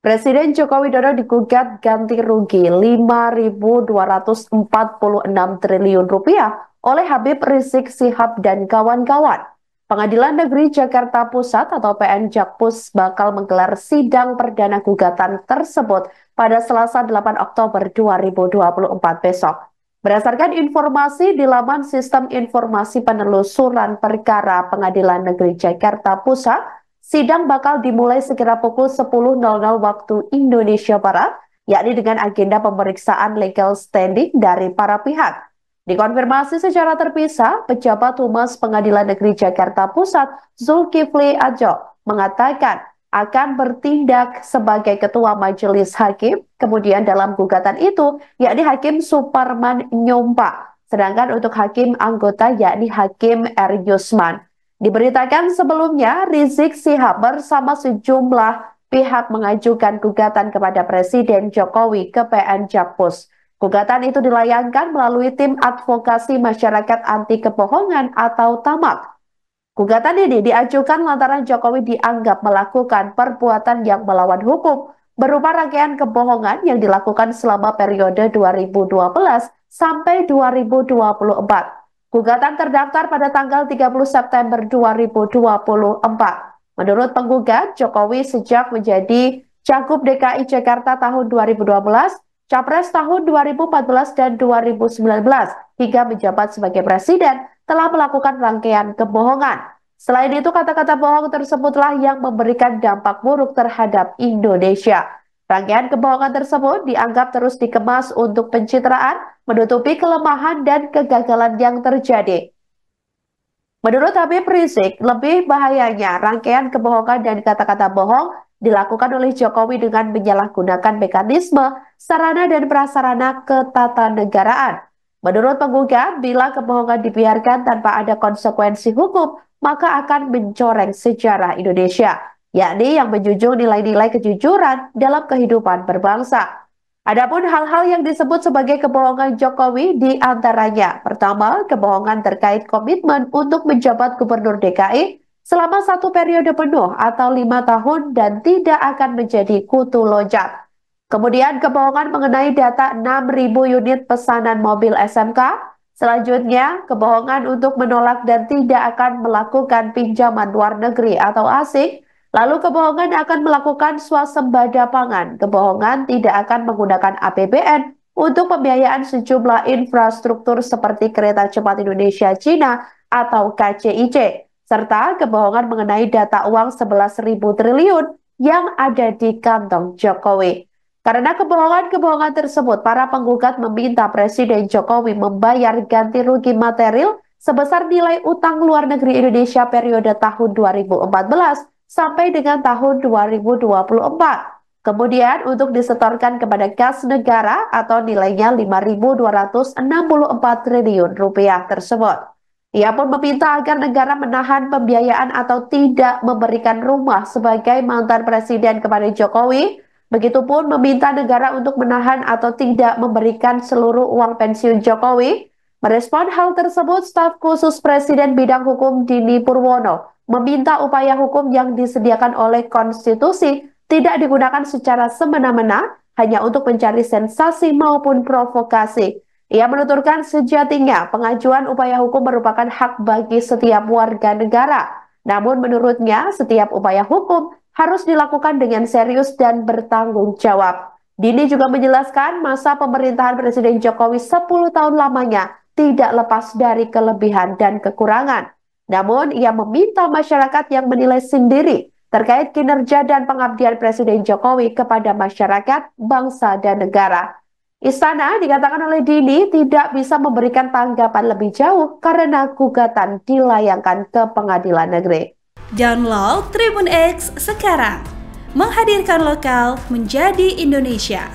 Presiden Joko Widodo digugat ganti rugi 5.246 triliun rupiah oleh Habib Rizik Syihab dan kawan-kawan. Pengadilan Negeri Jakarta Pusat atau PN Jakpus bakal menggelar sidang perdana gugatan tersebut pada Selasa 8 Oktober 2024 besok. Berdasarkan informasi di laman Sistem Informasi Penelusuran Perkara Pengadilan Negeri Jakarta Pusat, sidang bakal dimulai sekira pukul 10.00 waktu Indonesia Barat, yakni dengan agenda pemeriksaan legal standing dari para pihak. Dikonfirmasi secara terpisah, pejabat Humas Pengadilan Negeri Jakarta Pusat, Zulkifli Adjo, mengatakan akan bertindak sebagai ketua majelis hakim, kemudian dalam gugatan itu, yakni Hakim Suparman Nyompa, sedangkan untuk hakim anggota yakni Hakim R. Yusman. Diberitakan sebelumnya, Rizik Syihab bersama sejumlah pihak mengajukan gugatan kepada Presiden Jokowi ke PN Jakpus. Gugatan itu dilayangkan melalui Tim Advokasi Masyarakat Anti Kebohongan atau TAMAK. Gugatan ini diajukan lantaran Jokowi dianggap melakukan perbuatan yang melawan hukum berupa rangkaian kebohongan yang dilakukan selama periode 2012 sampai 2024. Gugatan terdaftar pada tanggal 30 September 2024. Menurut penggugat, Jokowi sejak menjadi Cagup DKI Jakarta tahun 2012, Capres tahun 2014 dan 2019, hingga menjabat sebagai presiden, telah melakukan rangkaian kebohongan. Selain itu, kata-kata bohong tersebutlah yang memberikan dampak buruk terhadap Indonesia. Rangkaian kebohongan tersebut dianggap terus dikemas untuk pencitraan, menutupi kelemahan dan kegagalan yang terjadi. Menurut Habib Rizik, lebih bahayanya rangkaian kebohongan dan kata-kata bohong dilakukan oleh Jokowi dengan menyalahgunakan mekanisme, sarana dan prasarana ketatanegaraan. Menurut penggugat, bila kebohongan dibiarkan tanpa ada konsekuensi hukum, maka akan mencoreng sejarah Indonesia, yakni yang menjunjung nilai-nilai kejujuran dalam kehidupan berbangsa. Adapun hal-hal yang disebut sebagai kebohongan Jokowi di antaranya, pertama, kebohongan terkait komitmen untuk menjabat Gubernur DKI selama 1 periode penuh atau 5 tahun dan tidak akan menjadi kutu loncat. Kemudian kebohongan mengenai data 6.000 unit pesanan mobil SMK. Selanjutnya, kebohongan untuk menolak dan tidak akan melakukan pinjaman luar negeri atau asing. Lalu kebohongan akan melakukan swasembada pangan. Kebohongan tidak akan menggunakan APBN untuk pembiayaan sejumlah infrastruktur seperti kereta cepat Indonesia-Cina atau KCIC. Serta kebohongan mengenai data uang 11.000 triliun yang ada di kantong Jokowi. Karena kebohongan-kebohongan tersebut, para penggugat meminta Presiden Jokowi membayar ganti rugi material sebesar nilai utang luar negeri Indonesia periode tahun 2014 sampai dengan tahun 2024. Kemudian untuk disetorkan kepada kas negara atau nilainya 5.264 triliun rupiah tersebut. Ia pun meminta agar negara menahan pembiayaan atau tidak memberikan rumah sebagai mantan presiden kepada Jokowi. Begitupun meminta negara untuk menahan atau tidak memberikan seluruh uang pensiun Jokowi. Merespon hal tersebut, staf khusus Presiden bidang hukum Dini Purwono meminta upaya hukum yang disediakan oleh konstitusi tidak digunakan secara semena-mena hanya untuk mencari sensasi maupun provokasi. Ia menuturkan sejatinya pengajuan upaya hukum merupakan hak bagi setiap warga negara. Namun menurutnya setiap upaya hukum harus dilakukan dengan serius dan bertanggung jawab. Dini juga menjelaskan masa pemerintahan Presiden Jokowi 10 tahun lamanya tidak lepas dari kelebihan dan kekurangan. Namun ia meminta masyarakat yang menilai sendiri terkait kinerja dan pengabdian Presiden Jokowi kepada masyarakat, bangsa, dan negara. Istana, dikatakan oleh Dini, tidak bisa memberikan tanggapan lebih jauh karena gugatan dilayangkan ke pengadilan negeri. Download Tribun X sekarang, menghadirkan lokal menjadi Indonesia.